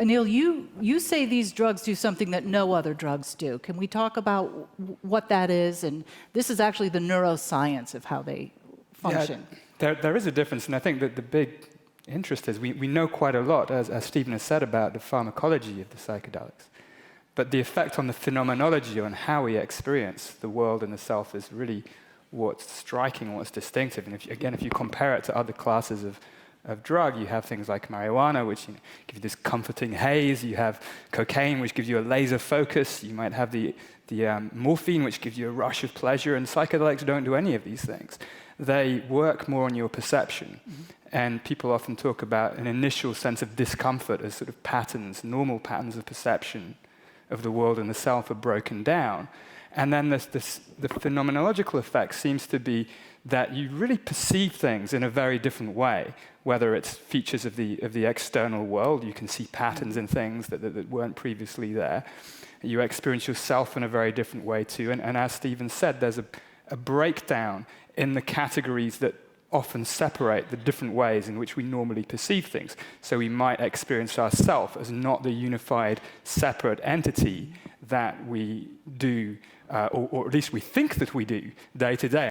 Anil, you say these drugs do something that no other drugs do. Can we talk about what that is? And this is actually the neuroscience of how they function. Yeah, there is a difference, and I think that the big interest is we know quite a lot, as Stephen has said, about the pharmacology of the psychedelics. But the effect on the phenomenology, on how we experience the world and the self, is really what's striking, what's distinctive. And if you compare it to other classes of drug, you have things like marijuana, which give you this comforting haze. You have cocaine, which gives you a laser focus. You might have the morphine, which gives you a rush of pleasure. And psychedelics don't do any of these things. They work more on your perception. Mm-hmm. And people often talk about an initial sense of discomfort as sort of patterns, normal patterns of perception of the world and the self are broken down. And then the phenomenological effect seems to be that you really perceive things in a very different way, whether it's features of the external world. You can see patterns in things that weren't previously there. You experience yourself in a very different way too. And as Stephen said, there's a breakdown in the categories that often separate the different ways in which we normally perceive things. So we might experience ourselves as not the unified, separate entity that we do, or at least we think that we do day to day.